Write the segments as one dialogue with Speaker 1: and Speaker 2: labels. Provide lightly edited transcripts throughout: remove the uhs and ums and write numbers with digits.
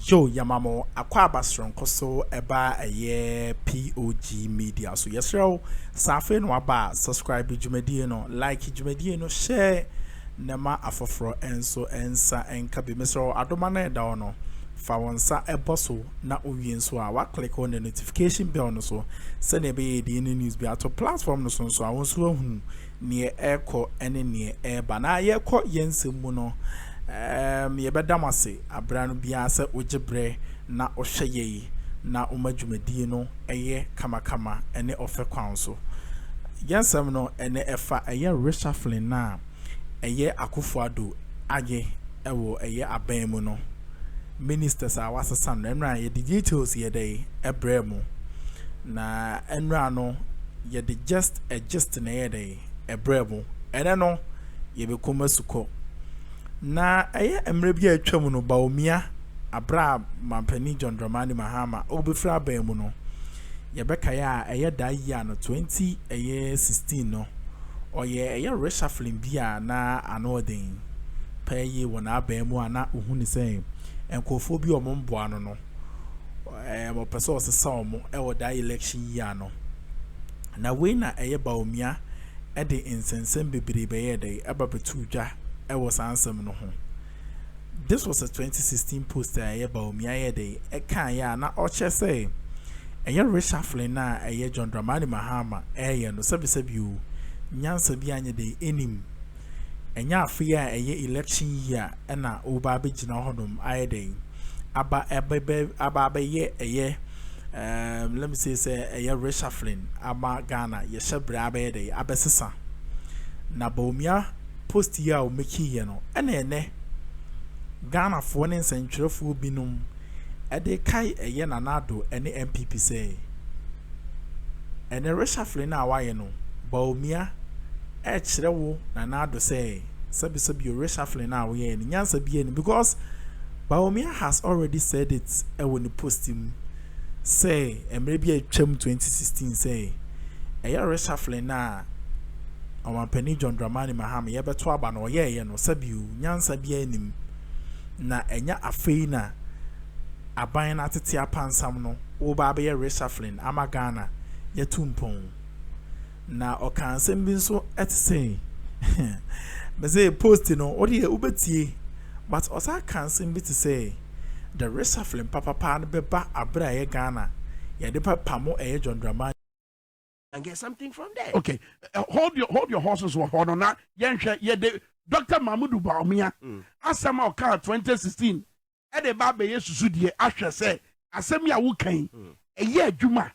Speaker 1: Yo, Yamamo, Aquaba strong so eba a year POG Media. So, yes, yo, Safi no aba, subscribe to Jumedino, like Jumedino, share Nema Afofro, and so ensa and Kabi Mr. Adomane Dawno. Fawansa eboso na uwien so a click on the notification bell no so send be the news be ato platform no so I won so hu near airco ene near air bana ye ko yensem mu no ye bedamase abranu bia se ogibre na ohye na umadwumadi no eye kamakama ene ofe kwan so yensem no ene efa eye reshuffling na eye akufo Addo age ewo eye aban mu no ministers are was son enra ye details ye day ebremu na enra no ye de just na ye day ebremu ene no ye be koma suko na eye emre bia atwam no Bawumia abra mampani John Dramani Mahama obefra abemu no ye beka ya eye da ya no 20 eye 16 no oye eye reshuffling bia na anodin paye wona abemu ana uhuni say enkofo bi omomboa no mo person osesa omo e wo da election year no na we na eye Bawumia e de insensem bebrebe ye dey eba betudwa e wo sansem no ho. This was a 2016 poster eye Bawumia ye dey e kan ya na o che say eye reshuffling na eye John Dramani Mahama eye no sebi o nyansa bi anye dey enim enya afia eye election year na oba begina hodom ayeden aba ye eye let me say eye reshuffling ama Ghana ye shebre abede abesesa na Bawumia post year o meki ye no ene Ghana fo ne nsentwerefo binum ede kai eye nanado ene MPP say ene reshuffling na waye no Bawumia echirewo na nado say sabi reshuffling now we en nyansa bi because Bawumia has already said it when he post him say maybe a twam 2016 say reshuffling na Omampani John Dramani Mahama ye beto aba no ye no sabi nyansa bi anim na enya afei na aban na tete apansam no wo ba be reshuffling ama Ghana ye tumpon na okansem bi so et say me say post no odi e ubetie but osa kansem bi to say the reshuffling papa no beba abra ye Ghana ye de papa mo e John Dramani
Speaker 2: and get something from there.
Speaker 3: Okay, hold your horses or hold on that. Ye de Dr. Mahmoud Bawumia asema oka 2016 e de ba be yesusu die ahwe say asem ya wo kan eye adwuma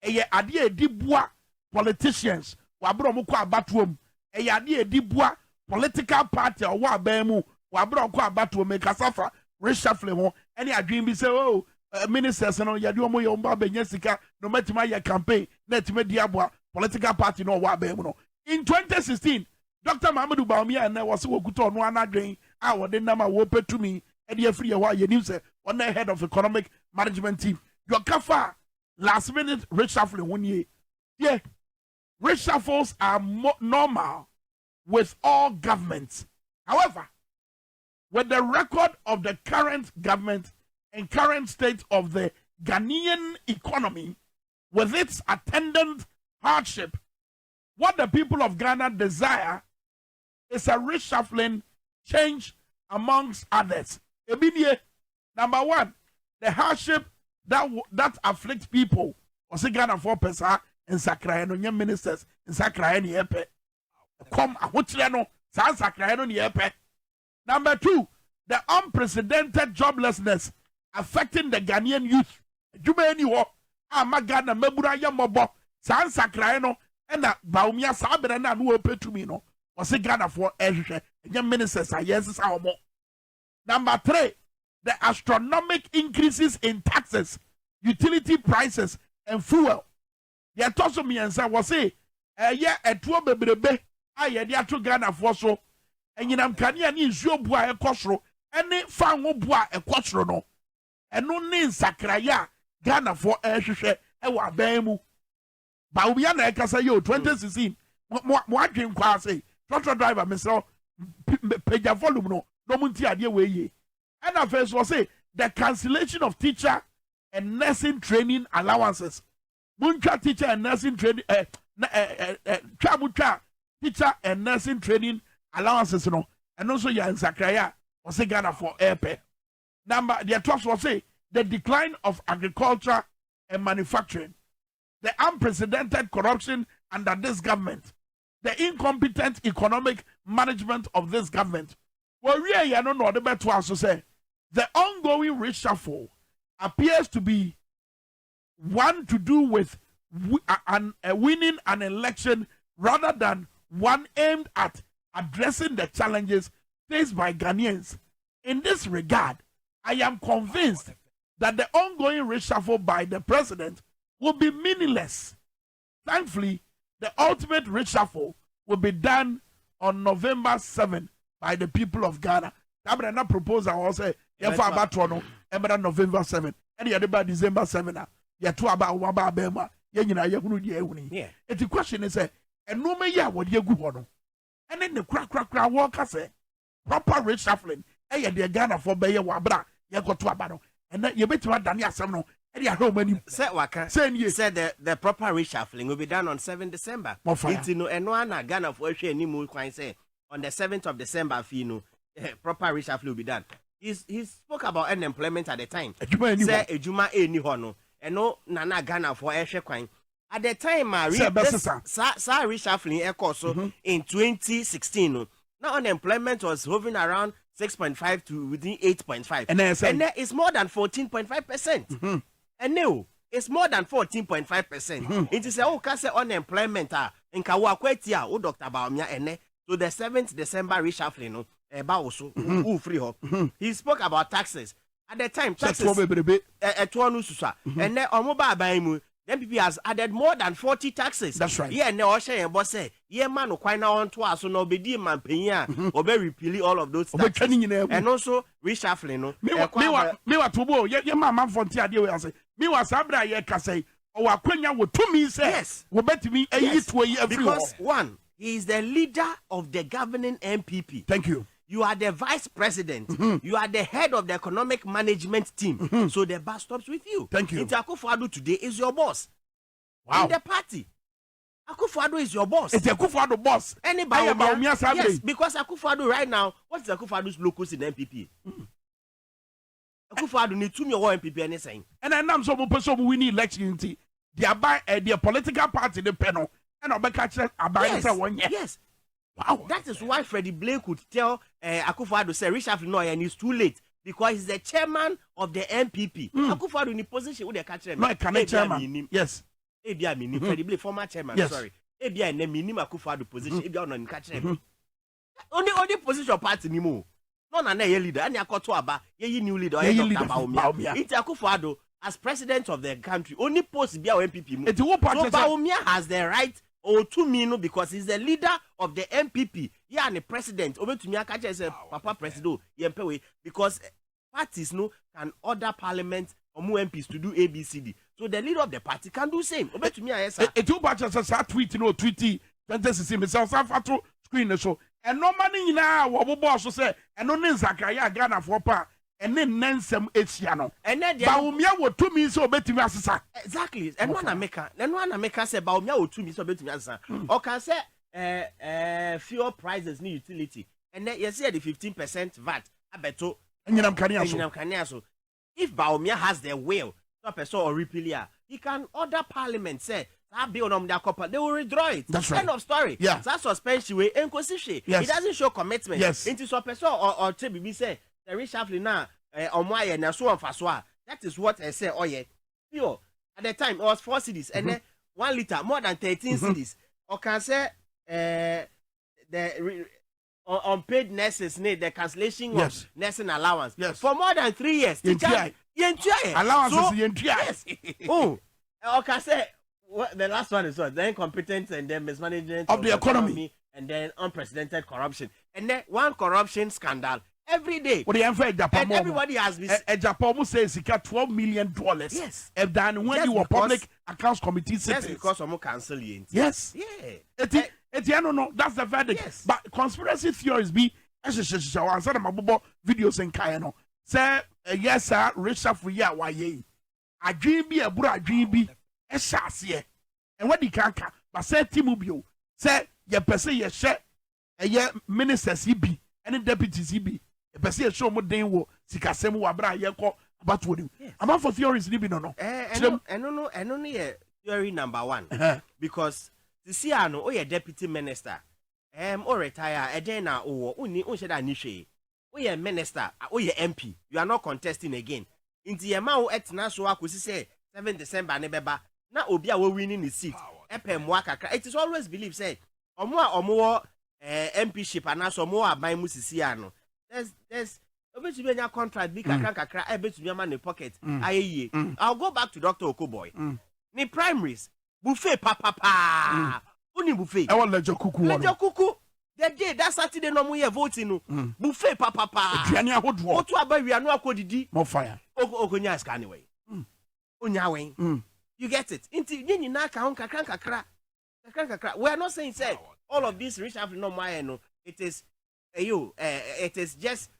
Speaker 3: eye ade edibua politicians wabro mo kwa abatuom eye ade edibua political party or wa bemu wabro kwa abatuom me kasafa reshuffle ho any adwin bi say oh ministers no yade omo ye omba benya sika no matima ye campaign na tima diabua political party no wa bemu no in 2016 Dr. Mahmoud Bawumia na was wokuto no anadwen a wode nama wo petumi e de afiri ye wa ye Newz on the head of economic management team your kafa last minute reshuffle one year yeah reshuffles are normal with all governments. However, with the record of the current government and current state of the Ghanaian economy, with its attendant hardship, what the people of Ghana desire is a reshuffling change amongst others. Ebinie, number one, the hardship that afflicts people. Osi Ghana 4% in Sakraeno, nye ministers in Sakraeno yepe. Come ahotreno san Sakraeno yepe. Number two, the unprecedented joblessness affecting the Ghanaian youth. Juma eni ho ama Ghana mabura ya mobo san Sakraeno ena Bawumia sabere na no opetumi no. Osi Ghana for ehwe nye ministers ayesisa omo. Number three, the astronomic increases in taxes, utility prices and fuel. Ye toso miensa was say ye etuo bebrebe aye de ato Ghana for so enyinam kanea ni nsuo bua ekosoro ene fanwo bua ekosoro no eno ne nsakraya Ghana for ehwehwe e wa ban mu Bawumia na ekasa yo 2016 mo adwen kwa say tractor driver mesro peja volume no munti ade we ye ena face was say the cancellation of teacher and nursing training allowances. Muncha teacher and nursing training, teacher and nursing training allowances, you know, and also ya in Zakraya or say Ghana for airpay. Number the 12 was say the decline of agriculture and manufacturing, the unprecedented corruption under this government, the incompetent economic management of this government. Well, we are not the better to say the ongoing reshuffle appears to be one to do with winning an election rather than one aimed at addressing the challenges faced by Ghanaians. In this regard, I am convinced that the ongoing reshuffle by the president will be meaningless. Thankfully, the ultimate reshuffle will be done on November 7 by the people of Ghana. That proposal was say about November 7 and the December 7. Yeah, two about Waba Bema. Yeah, the question is, and no me ya what you go. And then the crack walker say proper reshuffling. Hey, the Ghana for Bayer Wabra. You got to abano. And then you bet you Dania Samno. And you are many.
Speaker 2: Said Waka. Said the proper reshuffling will be done on 7 December. It's no and one Ghana for any more coin say on the 7th of December. Fino proper reshuffle will be done. He spoke about unemployment at the time. Say Ejuma ni hono. And no Nana Ghana for Eshe coin. At the time, sa reshuffling also in 2016. Now unemployment was hovering around 6.5 to within 8.5. And then it's more than 14.5%. And no, it's more than 14.5%. It is a say unemployment in Kawakwetia, o Dr. Bawumia, and to the 7th December reshuffling, he spoke about taxes. At the time, taxes and then on mobile baimu. Then people has added more than 40 taxes.
Speaker 3: That's right.
Speaker 2: Yeah, no, and boss say, yeah, man, quite now on to us, so no be man paying, or be repealing all of those taxes. And also reshuffling. No,
Speaker 3: me what to go, yeah, man, from Tia, I say, me was Abra, yeah, Kase, or Aquenia would to me say, yes, will bet me a year to a year.
Speaker 2: Because one, he is the leader of the governing MPP.
Speaker 3: Thank you.
Speaker 2: You are the vice president. You are the head of the economic management team. So the bar stops with you.
Speaker 3: Thank you.
Speaker 2: Akufo-Addo today is your boss.
Speaker 3: Wow.
Speaker 2: In the party. Akufo-Addo is your boss.
Speaker 3: It's the Akufo-Addo boss.
Speaker 2: Anybody? Yes, because Akufo-Addo right now, what's Akufo-Addo's locus in MPP? Akufo-Addo need 2 million MPP anything.
Speaker 3: And then I'm so we need election. Their political party, the panel, and I'll be catching a 1 year.
Speaker 2: Yes.
Speaker 3: Wow.
Speaker 2: That is why Freddie Blake could tell Akufo-Addo say reshuffle no and it's too late because he's the chairman of the MPP. Akufo-Addo in the position with the catcher.
Speaker 3: No, chairman. Yes.
Speaker 2: Ebia minim Freddie Blake former chairman.
Speaker 3: Yes.
Speaker 2: Sorry. Ebia ne minim Akufo-Addo position. Ebia on catcher. Only position party ni mo. No na ye leader. Ani akoto aba ye new leader. Ye Dr. Bawumia. It's Akufo-Addo as president of the country. Only post bia MPP mo. So Bawumia has the right. Or to me, no, because he's the leader of the MPP. Yeah, and the president. Over to me, I can't say, Papa President, because parties no can order parliament or more MPs to do ABCD. So the leader of the party can do same. Over to me, I say,
Speaker 3: it two batches are tweeting or tweeting. Fantasy see myself to screen the show. And no money now, what boss say, and no Zakaya Ghana for pa. And then Nansem Echiano. And then Bawumia would 2 minutes so bet me as
Speaker 2: exactly. And one America say Bawumia would 2 minutes so bet me as or can say fuel prices need utility. And then you see the 15% VAT. I bet to so if Bawumia has the will, stop a so or repeal, he can order parliament say that bill on their copper, they will withdraw it.
Speaker 3: That's right.
Speaker 2: End of story.
Speaker 3: Yeah.
Speaker 2: That suspension way inconsistency.
Speaker 3: Yes.
Speaker 2: It doesn't show commitment.
Speaker 3: Yes.
Speaker 2: Into so or TBB say the reshuffling now on why and so on for so. That is what I say. Oh yeah. Pure. At the time it was 4 cities and then 1 liter more than 13 cities. Or can say the unpaid nurses need the cancellation of nursing allowance for more than 3 years.
Speaker 3: Allowances
Speaker 2: yes. Oh, or can say the last one is what the incompetence and then mismanagement
Speaker 3: of the economy
Speaker 2: and then unprecedented corruption and then one corruption scandal every day.
Speaker 3: What
Speaker 2: and everybody has been.
Speaker 3: Japan says he got $12 million.
Speaker 2: Yes.
Speaker 3: If then when you were public accounts committee
Speaker 2: just because someone cancel you.
Speaker 3: Yes.
Speaker 2: Yeah.
Speaker 3: No, that's the verdict.
Speaker 2: Yes.
Speaker 3: But conspiracy theories be videos and Kayano. say yes sir reshuffle ya wa ye adwin bi eburu adwin bi e hyase and what the kanka but say timu bio say ye pese ye hye ministers bi and deputies bi e pese ye show mo den wo sikasem wo abra ye ko abato nim ama for theories ni bi no
Speaker 2: no ye theory number 1 because the CR o ye deputy minister o retire e den na o uni o sheda ni hwe o ye minister o ye MP you are not contesting again inti ye ma wo etena so akosi say 7 December ne beba na obi a wo winning the seat epem wa kakra it is always believed say omo MP ship anaso omo aban mu sisi ano there's obetumi nya contract bi kakra ebetumi ama ne pocket ayeye I'll go back to Dr. Okoboy ni primaries buffet papa uni buffet
Speaker 3: e won lejo kuku
Speaker 2: the day that Saturday no mo ye voting no buffet papa
Speaker 3: aduane ahodo
Speaker 2: otu abawia no akodidi
Speaker 3: mo fire
Speaker 2: okonya ska anyway onya wen you get it inti nyi na ka hon kakra we are not saying say all of this reshuffle no my no it is it is just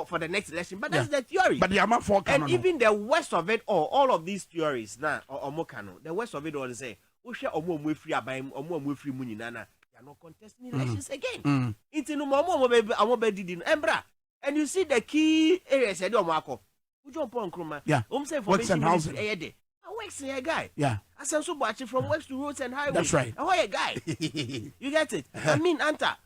Speaker 2: for the next election but that's the theory
Speaker 3: but the amount for
Speaker 2: and even the worst of it all of these theories na omokano the worst of it all say wo hwe omo free aban omo free mu nyina na they are not contesting elections again inti no omo be didi no embra and you see the key areas dey omo akọ ujo pon kroma say information housing works in a guy.
Speaker 3: Yeah.
Speaker 2: I said so much from works to roads and highways.
Speaker 3: That's right.
Speaker 2: A guy. You get it? I mean, Anta,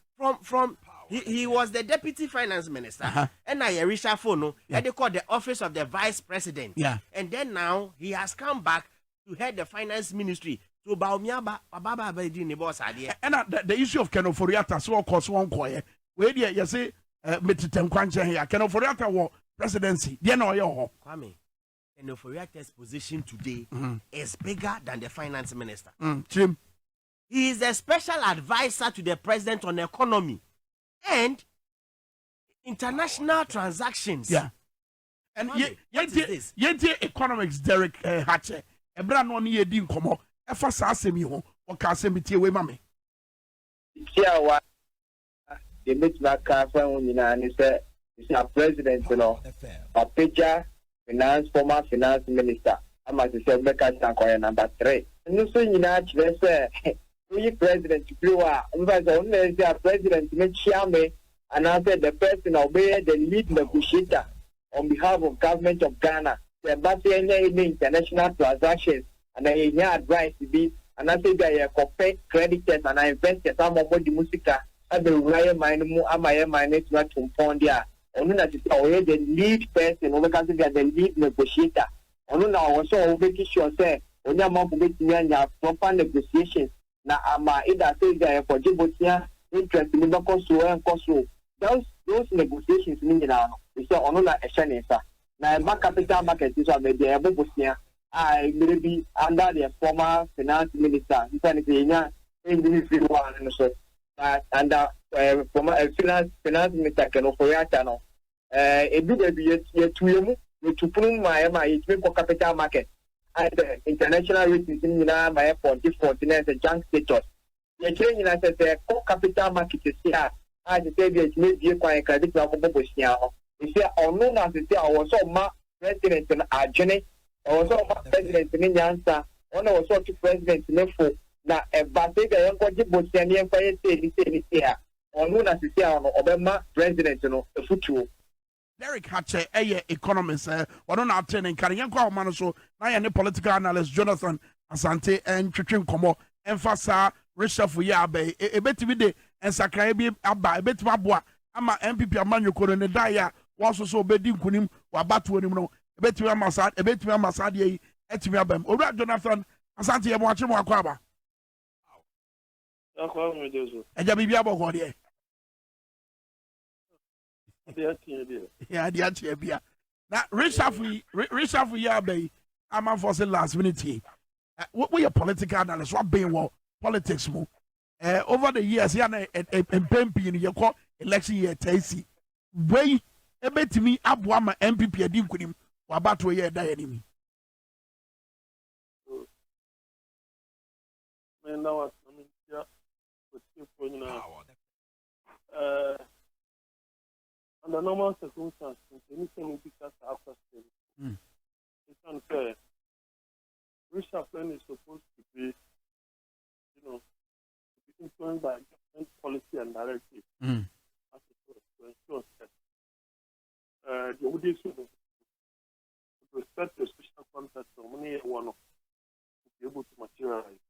Speaker 2: from he was the deputy finance minister. And I reshuffle no. And they call the office of the vice president.
Speaker 3: Yeah.
Speaker 2: And then now he has come back to head the finance ministry. So Bawumia baba be the boss idea.
Speaker 3: And the issue of Kenoforiata so of course one quiet. Where you say metitem kwanche here. Kenoforiata war presidency. Dia no yo.
Speaker 2: Kwame. And the Foriata's position today is bigger than the finance minister.
Speaker 3: Jim.
Speaker 2: He is a special advisor to the president on economy and international transactions.
Speaker 3: Yeah. And yet economics Derek Hatche. Ebra no ni edi nkomo. Efa sa asemi ho. O ka asemi tie we mame.
Speaker 4: Tia wa the mitna ka fa nyina ni say the president no. Papeja former finance minister. I'm as I said, number 3. And so you know, we president to blue. The president make chairman and I said the person obey the lead negotiator on behalf of government of Ghana. The any international transactions and I advice to be and I say that I compare creditors and I invest some of the musica. I will rely on my minus not to fund there. Onu na sisi oye the lead person, onu ka sisi the lead negotiator. Onu na also make sure say onya mampu betimi proper negotiations na ama either say that for Djibouti interest ni so those negotiations ni nyina no. We say onu na ehye na bank capital market is on the Djibouti maybe under the former finance minister. He said nya ministry one so under former finance minister Kenoforiata no ebi ye tuyemu to put my capital market and international ratings in my for default in a junk status ye train as a capital market is here as the say may be quite credit na ko bosia ho e say onu na say also ma president na agene also ma president ni nyansa ona also to president ne fo na eba say ga yanko Djibouti ni enfa ye say here onu na say ono obema president no efutuo
Speaker 3: Derek Hatche economist one on attending kan yanko man so na ye ne political analyst Jonathan Asante and twetwe nkomo emphasize reshuffle ya be ebetimi de ensakran bi aba ebetimi aboa ama MPP amanyoko ne da ya waso so obedi nkunim wabato onim no ebetimi amasa de yi etimi abam owura Jonathan Asante ye mo ache mo akwa aba
Speaker 5: akwa mo dezo
Speaker 3: eja bibia boko de yeah, the answer be now reshuffle ya be I'm for say last minute what we a political analyst what being what politics mo over the years ya na MPP ni you call election year TC way ebetimi aboa ma MPP adi nkunim wa bato ye da enemy
Speaker 5: men now was ya under normal circumstances, anything because after stage, it's unfair. Reshuffling is supposed to be, to be influenced by government policy and directive. As to ensure that the audience with respect to special context of money one to be able to materialize.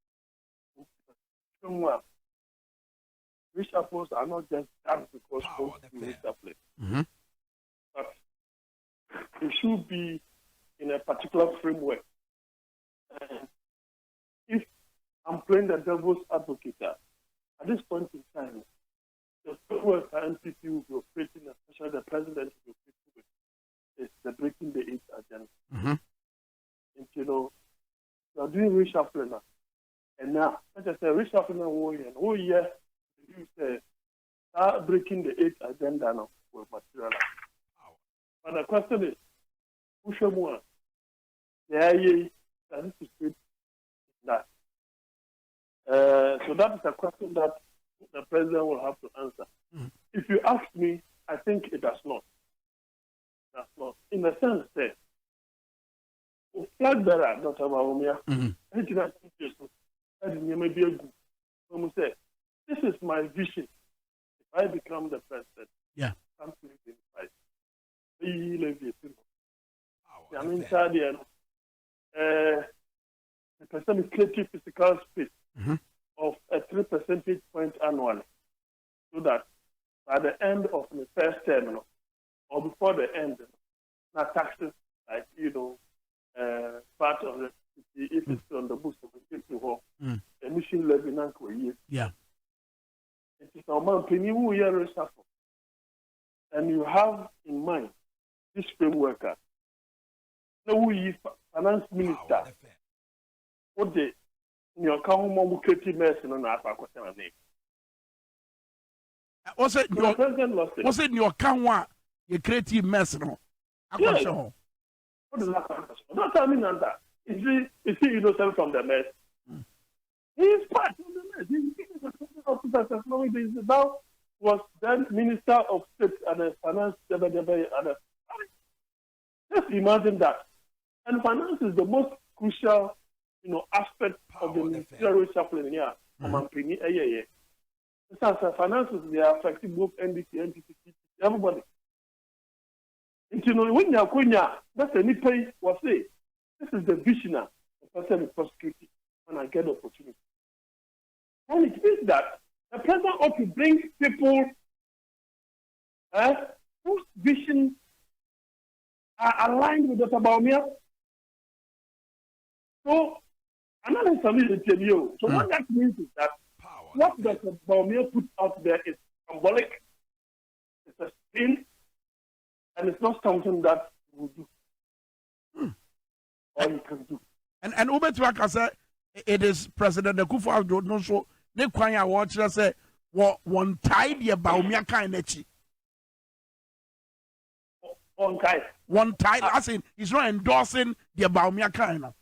Speaker 5: Reshuffles are not just done because folks do reshuffling. But it should be in a particular framework. If I'm playing the devil's advocate, at this point in time, the framework NPP will be operating, especially the president will be operating with, is the breaking the age agenda. And you are doing reshuffling now. And now, as I say, reshuffling and whole year, you say, start breaking the age agenda now will materialize. But the question is, who should more? This is that. So that is a question that the president will have to answer. If you ask me, I think it does not. Does not. In the sense that, flag bearer, Dr. Bawumia, this is my vision. If I become the president, I'm the percentage creative physical space of a 3 percentage point annually, so that by the end of the first term or before the end, not taxes like part of the if it's on the books of the emission levy it is a man penny who year reshuffle, and you have in mind this framework. No, we finance minister. What the your account creative medicine on our question.
Speaker 3: Was it your account your creative medicine?
Speaker 5: What is that? Don't tell me that. Is he from the mess? He is part of the mess. He now was then Minister of State and Finance. Just imagine that. And finance is the most crucial, aspect of the ministerial reshuffling here. Finances, they are affecting both NDC, NPC, everybody. And when you're that's any pay was say, this is the visionary, the person is prosecuting when I get the opportunity. And it means that the president ought to bring people whose visions are aligned with Dr. Bawumia. So, another solution to you. So, what that means is that what Dr. Bawumia put out there is symbolic, it's a spin, and it's not something that you will do. Or you can do.
Speaker 3: And Ubetwaka said it is President Akufo-Addo no so ne kwan a wo kire say one tie the Bawumia kan nachi. One tie as in he's not endorsing the Bawumia kan na.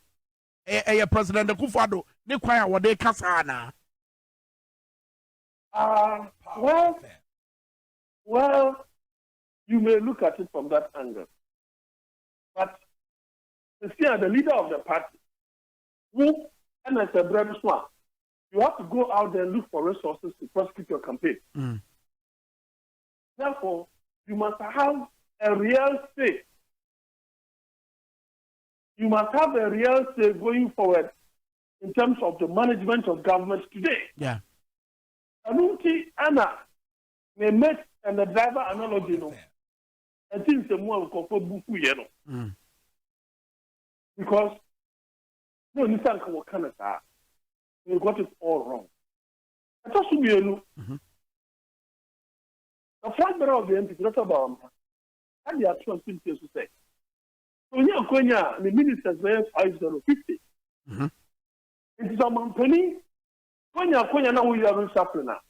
Speaker 3: President Akufo-Addo ne kwan a wo dey kasa na.
Speaker 5: Well, you may look at it from that angle. But the leader of the party, who, and as a brother, you have to go out there and look for resources to prosecute your campaign. Therefore, you must have a real say. You must have a real say going forward in terms of the management of government today.
Speaker 3: Yeah.
Speaker 5: Anunti Anna may make and the driver analogy no. I think the more comfort buku because no Nissan can we got it all wrong. I thought to be a look. The flag bearer of the MP, Dr. Bawumia, and the actual thing to say. So Konya, the ministers were 5050. It is a man penny. Konya now we are reshuffling now.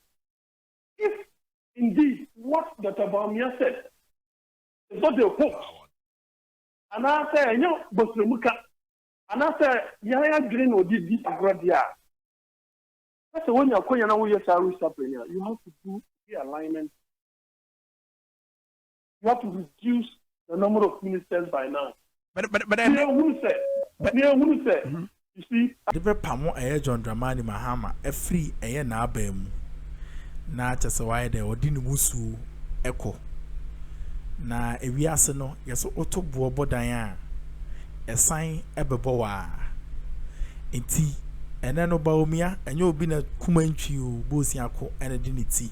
Speaker 5: If indeed what Dr. Bawumia said is not a hoax, and I say, Bosremuka, and I say, Yaya Green or did this Agradia. That's when you're Konya now we are reshuffling. You have to do the alignment. you have to reduce the number of ministers by now.
Speaker 3: But then
Speaker 5: who said, you see,
Speaker 1: the Pamo John Dramani Mahama, a free a na bem. Na chasa why de odini musu echo. Na ewiase no yeso oto bobo dan a esan ebebo wa. Enti ene no Bawumia enye obi na kumantwi o bosi akọ ene de ne ti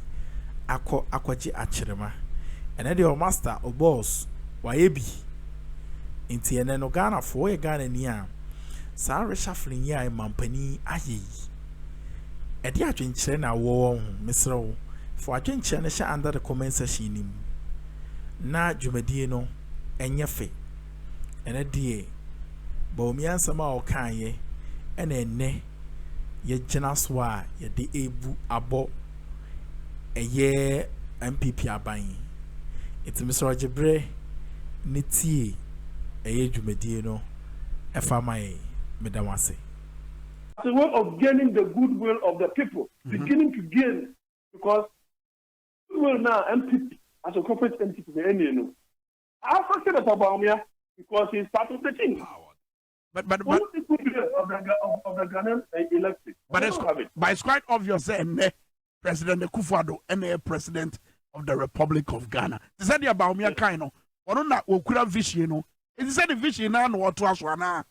Speaker 1: akọ akwaje akyerema. Ene de o master o boss waye bi. Enti ene no Ghana fo ye Ghana ni a sa reshuffling ya mampani ayi. Edi adwenkyere na wo mesrew for adwenkyere na sha under the comment section nim. Na dwumadie no enye fe. Ene de Bawumia nsama o kan ye ene ye gyina so a ye de ebu abo eye MPP aban. Iti Mr. Jebre ne tie eye dwumadie no efa mai medamase.
Speaker 5: As a way of gaining the goodwill of the people, beginning to gain, because goodwill now MPP as a corporate entity, the NNO. I also said that Bawumia because he's part of the team.
Speaker 3: But
Speaker 5: of the Ghanaian elected.
Speaker 3: But it's quite obvious that President Akufo-Addo and President of the Republic of Ghana. They said the Bawumia kind of or not we vision no. It said the vision now what to us one.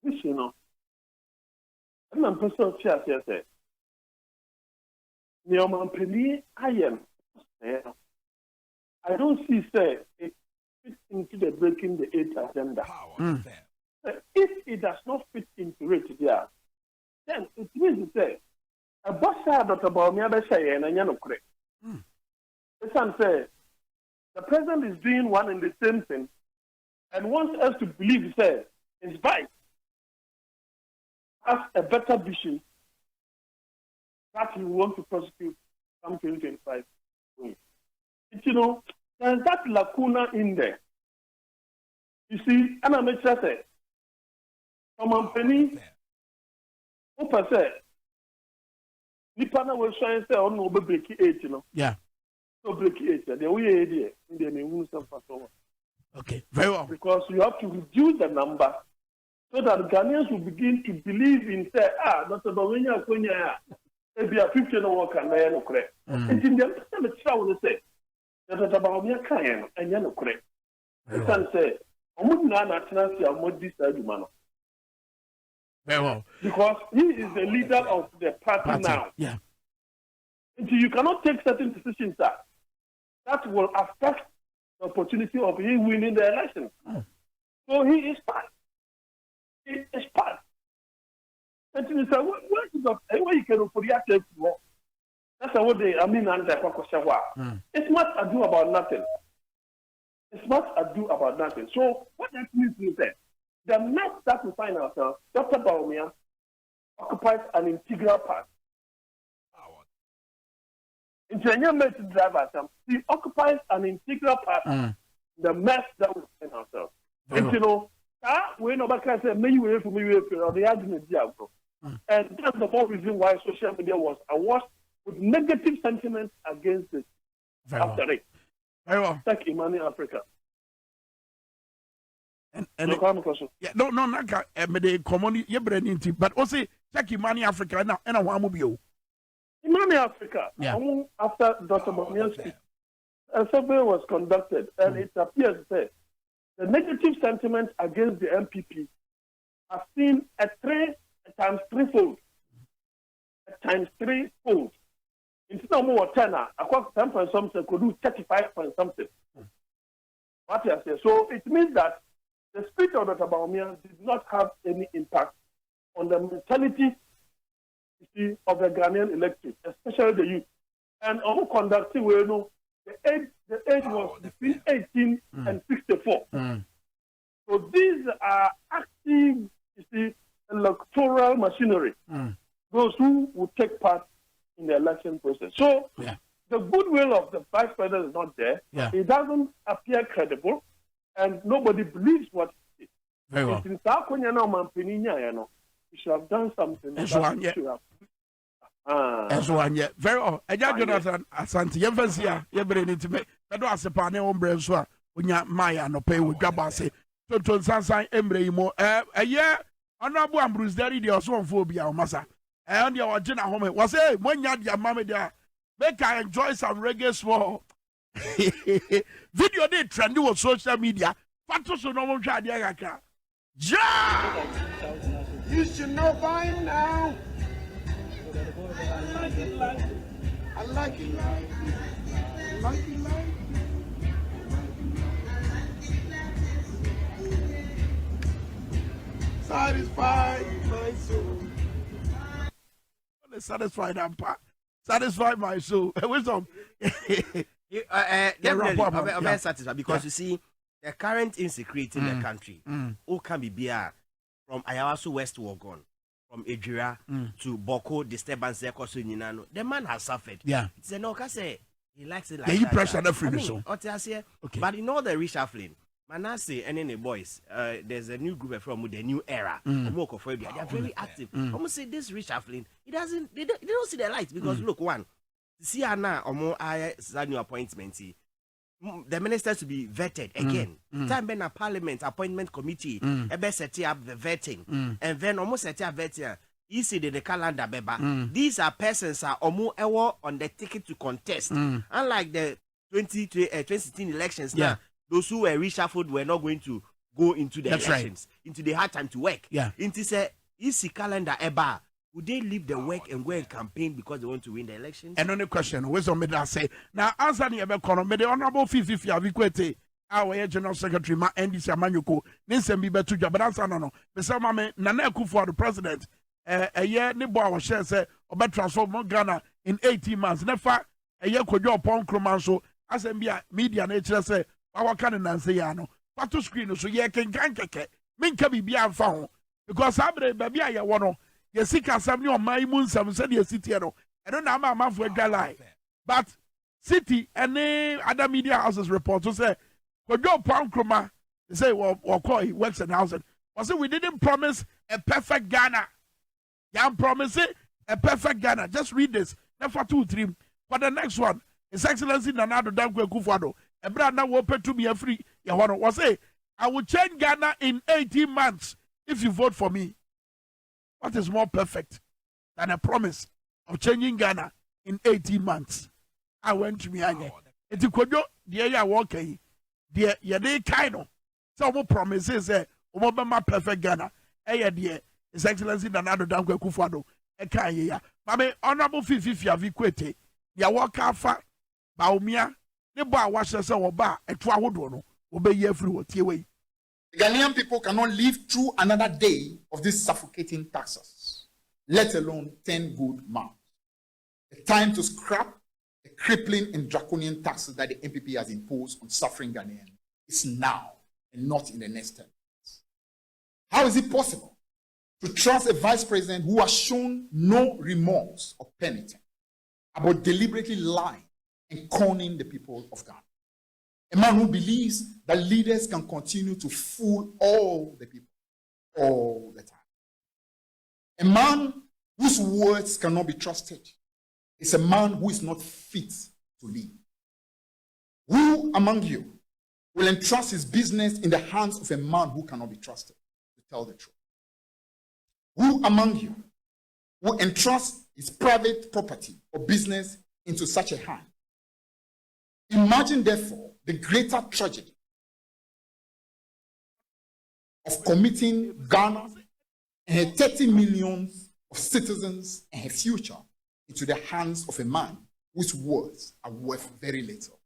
Speaker 5: Vision no. I'm person say. Neoman I am. I don't see say it fits into the breaking the 8th agenda. If it does not fit into it there, then it means to say a boss Dr. Bawumia say and you're not correct. Say the president is doing one and the same thing and wants us to believe say his vice has a better vision that he wants to prosecute some 2025. You know, there's that lacuna in there. You see, and I make sure say, someone penny, Opa say, Nipana will shine say, oh no, break it, you know.
Speaker 3: Yeah.
Speaker 5: So break it, the way idea in the new stuff for someone.
Speaker 3: Okay, very well.
Speaker 5: Because you have to reduce the number so that Ghanaians will begin to believe in say, Dr. Bawumia, maybe a 50 no work and they are no correct. It's in the time say. Dr. Bawumia can and you're not correct. You can say,
Speaker 3: very well.
Speaker 5: Because he is the leader of the party now.
Speaker 3: Yeah.
Speaker 5: And so you cannot take certain decisions that will affect the opportunity of him winning the election. So he is part. He is part. And so you say, where you can put the that's what they it's not ado about nothing. It's not ado about nothing. So what that means is that the mess that we find ourselves, Dr. Bawumia occupies an integral part. He occupies an integral part in the mess that we find ourselves. And you know, we know back and say, may you wait for me, or the argument. And that's the whole reason why social media was awash with negative sentiments against it. After it.
Speaker 3: Very well.
Speaker 5: Like Imani Africa.
Speaker 3: And yeah, no, not the common you but also check Imani Africa now and a one
Speaker 5: Imani Africa,
Speaker 3: yeah.
Speaker 5: After Dr. Bawumia's speech, a survey was conducted and it appears that the negative sentiments against the MPP have seen a times threefold. Instead of more 10, I got 10 point something, could do 35 point something. What I say. So it means that the speech of Dr. Bawumia did not have any impact on the mentality of the Ghanaian electorate, especially the youth. And on conducting, we know the age was between 18 and 64. So these are active, electoral machinery. Those who would take part in the election process. So the goodwill of the vice president is not there. It doesn't appear credible, and nobody believes what he says.
Speaker 3: Very well.
Speaker 5: We should have done something.
Speaker 3: And so on, yeah, very well. And Jonathan Asante, Yevasia, Yebrain to me. I don't have a panel on Brenswa when you're Maya no pay with Gabase. So to Sansa Embre mo, a year, Honorable Ambrose Derry, the Osmophobia or Massa. And your Jenna home was a when you had your mamma there. Make I enjoy some reggae small. Video they trend on social media. Photos of normal Jadiaka. Ja!
Speaker 6: You should know by now. I like it. Satisfy my soul.
Speaker 3: Satisfy that part. Satisfy my soul. Wisdom.
Speaker 2: Definitely, satisfied because you see the current insecurity in the country. Who can be beer from Ayawaso West to Ogon, from Ejira to Boko disturbance. The man has suffered.
Speaker 3: Yeah,
Speaker 2: it's a no say he likes it like
Speaker 3: that.
Speaker 2: He
Speaker 3: pressure the free
Speaker 2: so. Okay. But in all the reshuffling, Manasseh and any boys, there's a new group from the new era. They are very active. Almost say this reshuffling, they don't see the light because look, one, see now or more new appointments. The ministers to be vetted again. Time when a parliament appointment committee set up the vetting and then almost set up vetting. You see the calendar beba. These are persons are almost on the ticket to contest. Unlike the 2016 elections now. Those who were reshuffled were not going to go into the elections, into the hard time to work. Into say, easy calendar eba. Would they leave the work and go and campaign because they want to win the elections?
Speaker 3: And only question, wisdom me that say. Now answer the economy. The honorable Fifi Avikwete, our general secretary, ma NDC Amanyoko, Ninsem Bibe Tuja, but answer no. The same man, Nana Akufo the president. A year Nibo our share say about transform Ghana in 18 months. Never a year could you upon Kromanso as media nature say. Our can say no. But to screen so ye can keke. Min can be found because Abre baby I want ye seek as some on my moon some said ye city no. I don't know my mouth for lie. But city and other media houses report to say could you pound Kroma say or call he works in housing. Was it we didn't promise a perfect Ghana. You promise it a perfect Ghana. Just read this. Never 2 3. For the next one, His Excellency Nana Addo Dankwa Akufo-Addo. A brand now will pay to me a free. You want to say, I will change Ghana in 18 months if you vote for me. What is more perfect than a promise of changing Ghana in 18 months? I went to me again. It's a kodo, the area walking. The Yade Kaino. So, what promises say, Obama perfect Ghana. Dear, His Excellency Nana Addo Dankwa Akufo-Addo. A Kaya. Mame, Honorable Fifi Avikwete. Ya waka Bawumia. The
Speaker 6: Ghanaian people cannot live through another day of these suffocating taxes, let alone 10 good months. The time to scrap the crippling and draconian taxes that the MPP has imposed on suffering Ghanaians is now and not in the next 10 months. How is it possible to trust a vice president who has shown no remorse or penitence about deliberately lying and conning the people of Ghana? A man who believes that leaders can continue to fool all the people all the time. A man whose words cannot be trusted is a man who is not fit to lead. Who among you will entrust his business in the hands of a man who cannot be trusted, to tell the truth? Who among you will entrust his private property or business into such a hand? Imagine, therefore, the greater tragedy of committing Ghana and her 30 million of citizens and her future into the hands of a man whose words are worth very little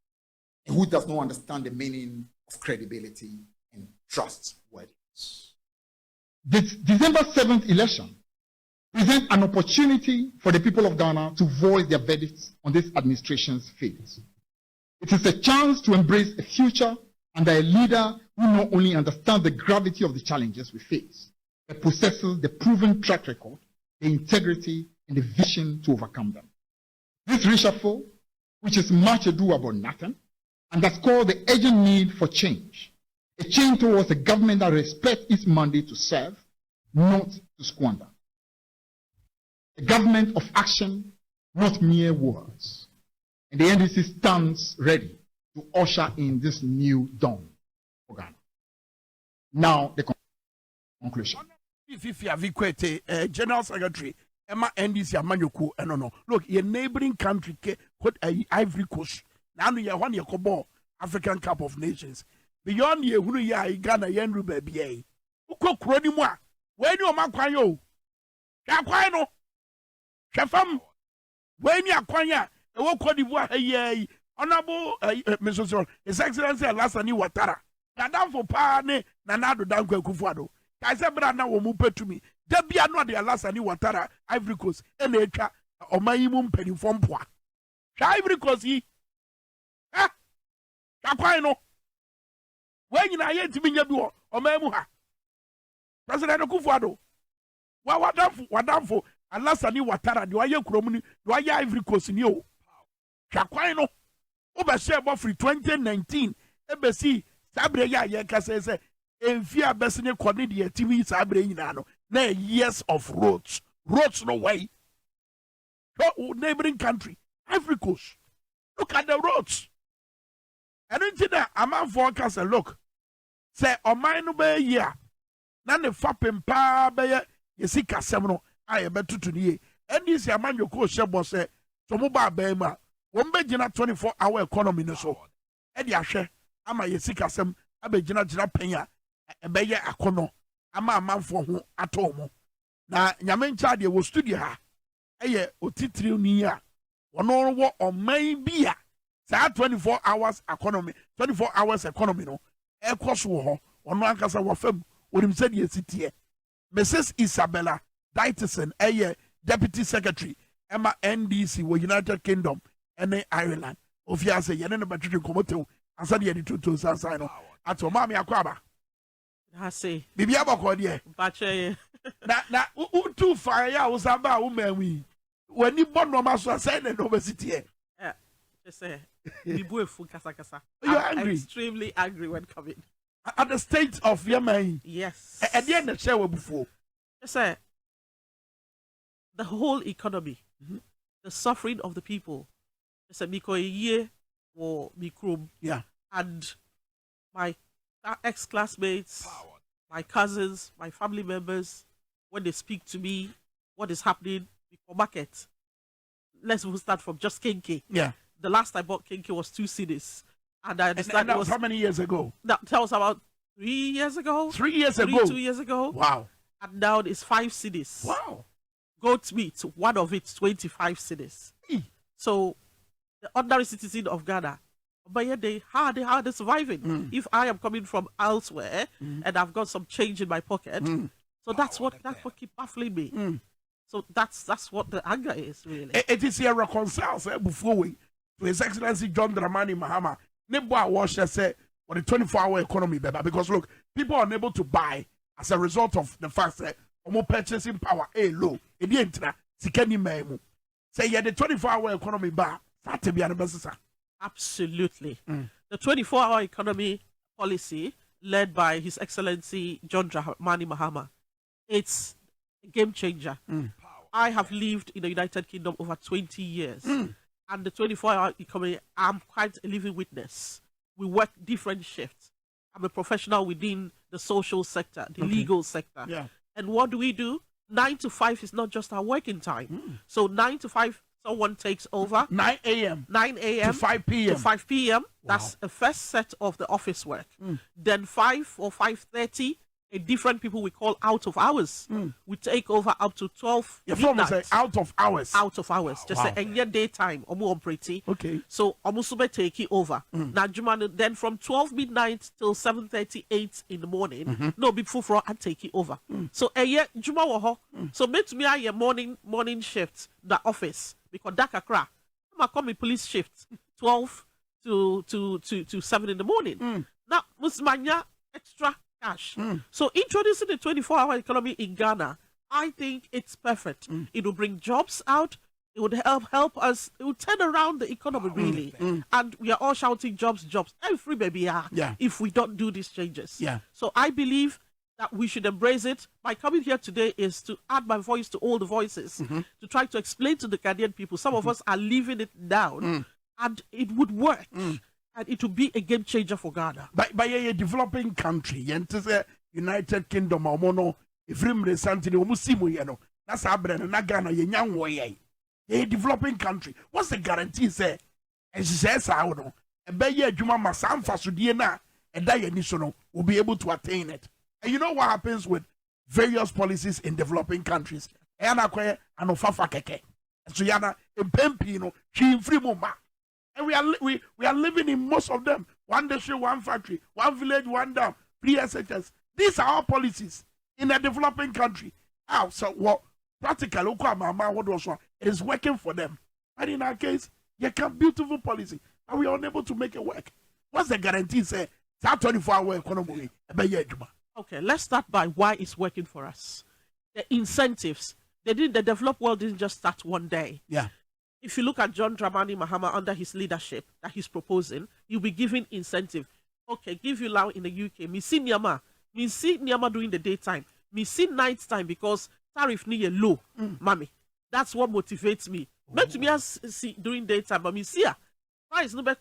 Speaker 6: and who does not understand the meaning of credibility and trustworthiness. The December 7th election presents an opportunity for the people of Ghana to voice their verdicts on this administration's failures. It is a chance to embrace a future under a leader who not only understands the gravity of the challenges we face, but possesses the proven track record, the integrity, and the vision to overcome them. This reshuffle, which is much ado about nothing, underscores the urgent need for change, a change towards a government that respects its mandate to serve, not to squander. a government of action, not mere words. And the NDC stands ready to usher in this new dawn for Ghana. Now, the conclusion.
Speaker 3: If General Secretary, Emma NDC Amanyoku, no. Look, your neighboring country, Ivory Coast, now you're one year African Cup of Nations. Beyond ye, who ya Ghana, Yenru baby. Who cook Ronimwa? When you are Makwayo? Yakwano? Shafam? When you are Kwanya? The work Cote d'Ivoire, Honorable Mr. His Excellency Alassani Ouattara. Nadam for Pane, Nanado Danko Kufuado. Kaisabra na womupe to me. Debia no de Alassani Ouattara, Ivory Coast, Enecha, or my imum penny from Poa. Ivory Coast, he. Ah, Kakwano. When you are yet to be your or Memuha. President Kufuado. What for Alassani Ouattara, do I hear Cromini, do I hear Ivory Coast in you? Kakwano. Over share for 2019, Ebesi, Sabre ya Kase, and Fia Bessine Cornelia TV Sabre Inano, nay years of roads no way. Neighboring country, Ivory Coast. Look at the roads. And into that, I'm a forecast and look. Say, o mine be ya. None the fapping pa be ya. You see, Casemino, I bet to the and this man your coach say, so mobile bema. One be jina 24-hour economy no so. Edi ahwe ama yesika sem abegina jina penya ebeye akono ama amanfo ho atomo. Na nyame ncha de wo studio ha. Eye otitiri ni a. Wono wo oman bia. Sa 24 hours economy, 24 hours economy no. Ekoso ho. Ono ankasa wo fam. Wonim se de sitie. Mrs. Isabella Dyteson eye Deputy Secretary Emma NDC wo United Kingdom. Ene Ireland. Ofia say yene no batwe komotew ansa de tutu sansan no. Ato ma me akwaba.
Speaker 7: I say.
Speaker 3: Bibi abako de.
Speaker 7: Bache.
Speaker 3: Na utu fire wo samba wo manwi. Wani bon no ma so say na university e.
Speaker 7: Yeah. Just say bibu efu kasa.
Speaker 3: You are angry.
Speaker 7: Extremely angry when coming.
Speaker 3: At the state of Yemen.
Speaker 7: Yes.
Speaker 3: At the end of share before.
Speaker 7: Just say the whole economy, the suffering of the people. It's a because a year or mikrobe.
Speaker 3: Yeah.
Speaker 7: And my ex-classmates, my cousins, my family members, when they speak to me, what is happening before market. Let's start from just Kenke.
Speaker 3: Yeah.
Speaker 7: The last I bought Kenke was 2 cedis. And I understand
Speaker 3: and that was how many years ago?
Speaker 7: That was about 3 years ago.
Speaker 3: 3 years ago.
Speaker 7: 2 years ago.
Speaker 3: Wow.
Speaker 7: And now it's 5 cedis.
Speaker 3: Wow.
Speaker 7: Goat meat, one of it 25 cedis. So the ordinary citizen of Ghana, but yet how they surviving. If I am coming from elsewhere and I've got some change in my pocket, so that's what keep baffling me. So that's what the anger is really.
Speaker 3: It is here reconciled before we to His Excellency John Dramani Mahama. Nebo wash say for the 24-hour economy, because look, people are unable to buy as a result of the fact that purchasing power low. It didn't sikeni memu. Say yeah, the 24-hour economy bar.
Speaker 7: Absolutely. The 24-hour economy policy led by His Excellency John Dramani Mahama, it's a game changer. I have lived in the United Kingdom over 20 years. And the 24-hour economy, I'm quite a living witness. We work different shifts. I'm a professional within the social sector, the legal sector.
Speaker 3: Yeah.
Speaker 7: And what do? 9 to 5 is not just our working time. So 9 to 5, someone takes over.
Speaker 3: 9 a.m.
Speaker 7: 9 a.m.
Speaker 3: to 5 p.m.
Speaker 7: To 5 p.m.
Speaker 3: Wow.
Speaker 7: That's a first set of the office work. Then 5 or 5:30, a different people we call out of hours. We take over up to 12 midnight.
Speaker 3: Say out of hours.
Speaker 7: Out of hours. Just say in your daytime, pretty.
Speaker 3: Okay.
Speaker 7: So Omusube take it over. Now then from 12 midnight till 7:38 in the morning, no before for and take it over. So Juma woho. So make me a morning shift the office because Dakakra. I'm come in police shift 12 to 7 in the morning. Now Musmanya extra cash. So introducing the 24-hour economy in Ghana, I think it's perfect. It will bring jobs out. It would help us. It would turn around the economy really. And we are all shouting jobs. Every baby if we don't do these changes.
Speaker 3: Yeah.
Speaker 7: So I believe that we should embrace it. My coming here today is to add my voice to all the voices, to try to explain to the Ghanaian people. Some of us are leaving it down, and it would work, and it would be a game changer for Ghana.
Speaker 3: But a developing country, United Kingdom, Omono, Ifrim Resanti, Omusimu, that's Abren, and Ghana, young way. A developing country. What's the guarantee, say? And she says, I don't know. And by year, Juma Masam Fasudiana, and Dianisono will be able to attain it. And you know what happens with various policies in developing countries? And we are living in most of them. One district, one factory, one village, one dam, 3 SHS. These are our policies in a developing country. So what practically it is working for them. But in our case, you can beautiful policy, and we are unable to make it work. What's the guarantee? Say that 24-hour economy.
Speaker 7: Okay, let's start by why it's working for us. The incentives. The developed world didn't just start one day.
Speaker 3: Yeah.
Speaker 7: If you look at John Dramani Mahama under his leadership that he's proposing, you'll be giving incentive. Okay, give you now in the UK. Me see Nyama during the daytime. Me see night time because tariff ni low, mommy. That's what motivates me. But to me, see during daytime, but me see price no be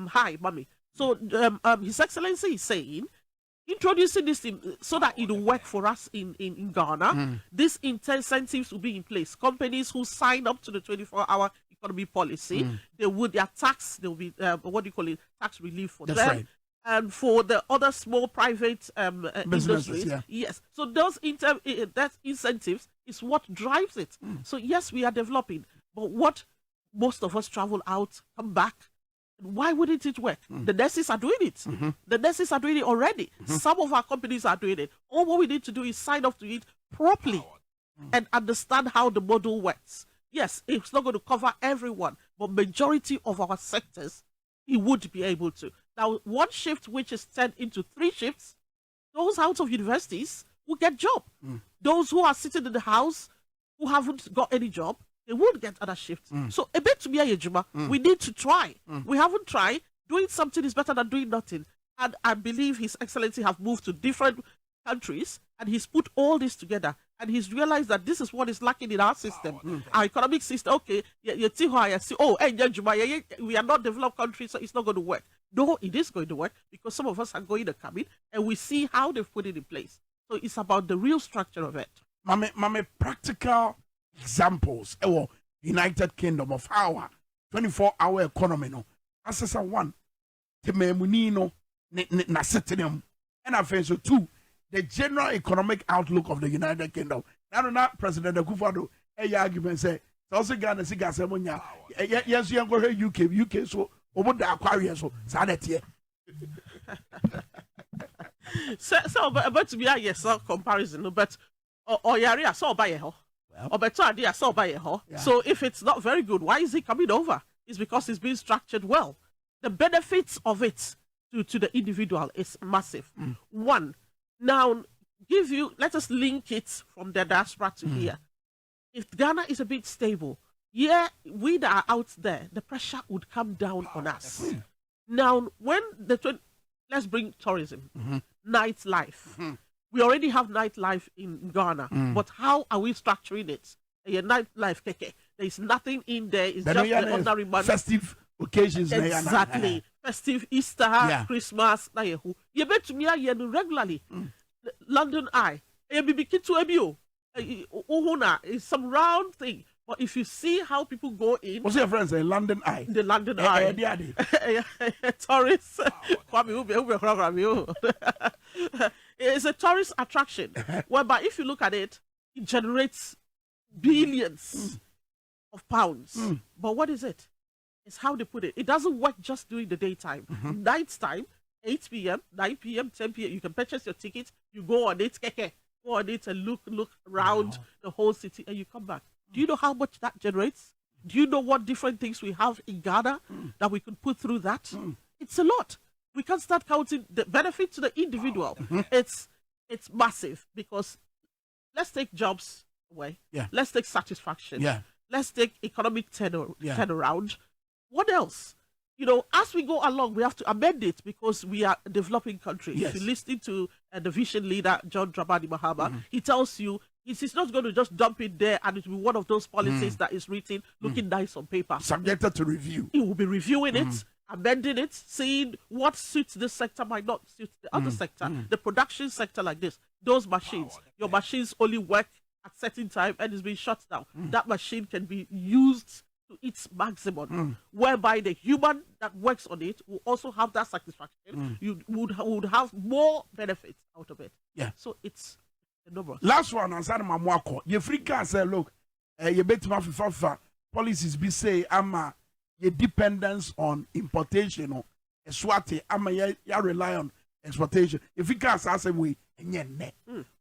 Speaker 7: high, mommy. So His Excellency is saying, introducing this so that it will work for us in Ghana. These incentives will be in place. Companies who sign up to the 24-hour economy policy, they will be tax relief for
Speaker 3: That's
Speaker 7: them.
Speaker 3: Right.
Speaker 7: And for the other small private industries, yes. So those that incentives is what drives it. So yes, we are developing, but what most of us travel out, come back. Why wouldn't it work? The nurses are doing it. The nurses are doing it already. Some of our companies are doing it. All what we need to do is sign up to it properly and understand how the model works. Yes, it's not going to cover everyone, but majority of our sectors, it would be able to. Now, one shift which is turned into 3 shifts, those out of universities will get job. Those who are sitting in the house who haven't got any job, they would get other shifts. So a bit to be a Juma, we need to try. We haven't tried. Doing something is better than doing nothing. And I believe His Excellency have moved to different countries and he's put all this together. And he's realized that this is what is lacking in our system. Our economic system, okay, we are not developed countries, so it's not going to work. No, it is going to work because some of us are going to come in and we see how they've put it in place. So it's about the real structure of it.
Speaker 3: Mame, practical examples United Kingdom of our 24-hour economy no as one te memuni no na setting and I feel so too the general economic outlook of the United Kingdom. Now President Akufo-Addo argument say also Ghana siga semonya yes you go UK so obo da aquarius so that here
Speaker 7: so but to be a yes comparison but or yari so buy ho. So if it's not very good, why is he coming over? It's because it's being structured well. The benefits of it to the individual is massive. One, now let us link it from the diaspora to here. If Ghana is a bit stable, we that are out there, the pressure would come down on us. Now, when let's bring tourism, nightlife. We already have nightlife in Ghana, but how are we structuring it? Nightlife, there is nothing in there. It's just the ordinary money.
Speaker 3: Festive occasions.
Speaker 7: Exactly. Festive Easter, Christmas. You bet to me regularly. London Eye. It's some round thing. But if you see how people go in.
Speaker 3: What's your friend say? London Eye.
Speaker 7: The London Eye. Tourists. It's a tourist attraction. Whereby if you look at it, it generates billions of pounds. But what is it? It's how they put it. It doesn't work just during the daytime. Night time, 8 p.m., 9 p.m., 10 p.m. You can purchase your ticket. You go on it, go on it and look around the whole city and you come back. Do you know how much that generates? Do you know what different things we have in Ghana that we could put through that? It's a lot. We can't start counting the benefit to the individual. It's massive because let's take jobs away. Let's take satisfaction. Let's take economic turnaround. What else? you know, as we go along, we have to amend it because we are a developing country.
Speaker 3: Yes.
Speaker 7: If you listen to the vision leader, John Dramani Mahama, he tells you he's not going to just dump it there and it will be one of those policies that is written, looking nice on paper.
Speaker 3: Subjected to review.
Speaker 7: He will be reviewing it, amending it, seeing what suits this sector might not suit the other sector. The production sector like this, those machines, your machines only work at certain time and is being shut down. That machine can be used to its maximum, whereby the human that works on it will also have that satisfaction. You would have more benefits out of it.
Speaker 3: Yeah.
Speaker 7: So it's a number.
Speaker 3: Last one, Ansar Mamwako. You free can say, look, you bet my FIFA policies be say, ama your dependence on importation or swati, ama ya rely on exportation. If you can't say we,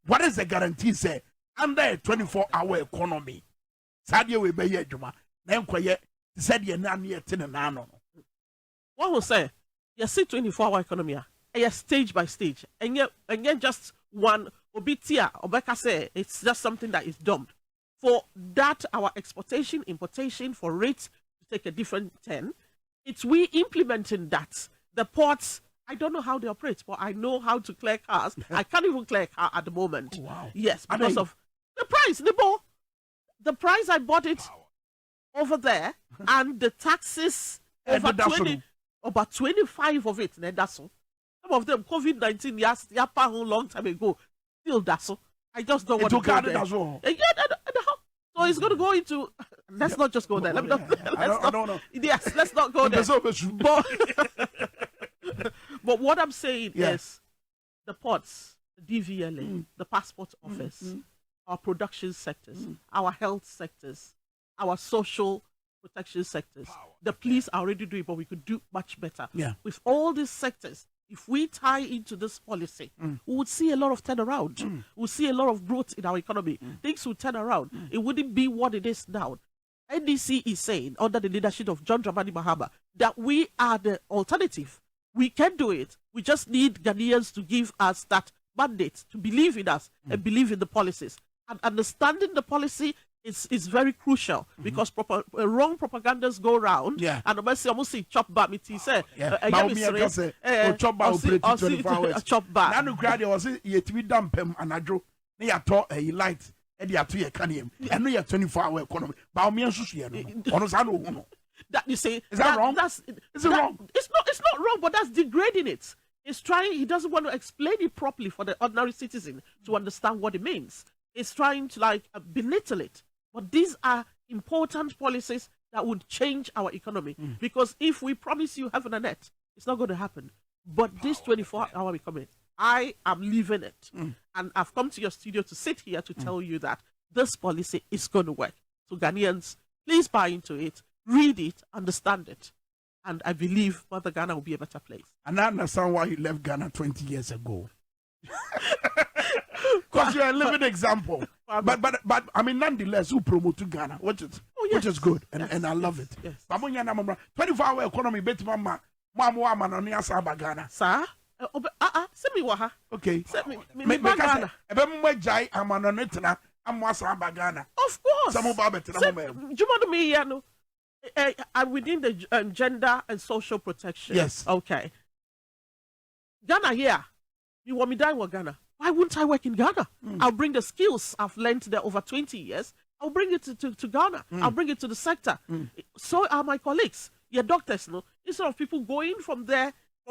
Speaker 3: what is the guarantee say under a 24-hour economy? Sadia we be here, Juma. Then quiet said you're not near 10 and 9.
Speaker 7: One will say, you see 24-hour economy, and you're stage by stage, and you're just one obitia, Obeka say, it's just something that is dumped. For that, our exportation, importation, for rates to take a different turn, it's we implementing that. The ports, I don't know how they operate, but I know how to clear cars. I can't even clear a car at the moment.
Speaker 3: Wow.
Speaker 7: Yes, because of the price, the price I bought it over there, and the taxes over 20, about 25 of it. That's all. Some of them COVID-19 yes, a long time ago. Still that's all. I just don't want to go there. So it's going to go into. Let's not just go there. Let me not. I don't know. Yes, let's not go there. But what I'm saying is, the ports, the DVLA, the passport office, our production sectors, our health sectors, our social protection sectors. The police are already doing, but we could do much better.
Speaker 3: Yeah.
Speaker 7: With all these sectors, if we tie into this policy, we would see a lot of turnaround. We'll see a lot of growth in our economy. Things will turn around. It wouldn't be what it is now. NDC is saying, under the leadership of John Dramani Mahama, that we are the alternative. We can do it. We just need Ghanaians to give us that mandate, to believe in us and believe in the policies. And understanding the policy is very crucial because wrong propagandas go around.
Speaker 3: Yeah.
Speaker 7: And the almost say chop back me say
Speaker 3: Bawumia say chop back operate 24 hours.
Speaker 7: Chop back.
Speaker 3: Nanu grade was yet we damn pem and Addo. Ne ya to a light e ya to ye kanium. And no ya 24-hour economy. Bawumia susu ono sa no.
Speaker 7: That you say
Speaker 3: is that wrong?
Speaker 7: Is it
Speaker 3: wrong?
Speaker 7: It's not wrong, but that's degrading it. He doesn't want to explain it properly for the ordinary citizen to understand what it means. It's trying to belittle it. But these are important policies that would change our economy. Because if we promise you heaven and earth, it's not going to happen. But this 24-hour economy, I am leaving it. And I've come to your studio to sit here to tell you that this policy is going to work. So Ghanaians, please buy into it, read it, understand it. And I believe Mother Ghana will be a better place.
Speaker 3: And I understand why you left Ghana 20 years ago. Because you're a living example. But I mean, nonetheless, who promote to Ghana, which is good, and I love it.
Speaker 7: Yes.
Speaker 3: 24-hour economy, bet mama man on your side Ghana.
Speaker 7: Sir, send me waha.
Speaker 3: Okay.
Speaker 7: Send me
Speaker 3: Ghana. Of
Speaker 7: course.
Speaker 3: Some about
Speaker 7: me, and within the gender and social protection.
Speaker 3: Yes.
Speaker 7: Okay. Ghana here. You want me die with Ghana? Why wouldn't I work in Ghana? I'll bring the skills I've learned there over 20 years. I'll bring it to Ghana. I'll bring it to the sector. So are my colleagues. Your doctors, instead of people going from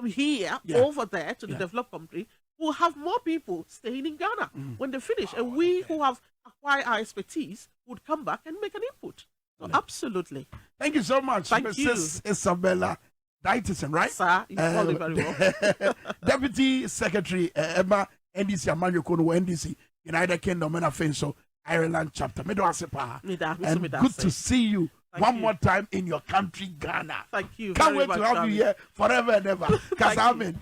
Speaker 7: here over there to the developed country, we'll have more people staying in Ghana when they finish. And we who have acquired our expertise would come back and make an input. So absolutely.
Speaker 3: Thank you so much,
Speaker 7: Thank
Speaker 3: Mrs. Isabella Dyteson, right?
Speaker 7: Sir, you called it very well.
Speaker 3: Deputy Secretary Emma NDC Amanyo Kono NDC United Kingdom and Afenso Ireland chapter. And good to see you one more time in your country, Ghana.
Speaker 7: Thank you.
Speaker 3: Can't wait to have you here forever and ever. Because I'm in.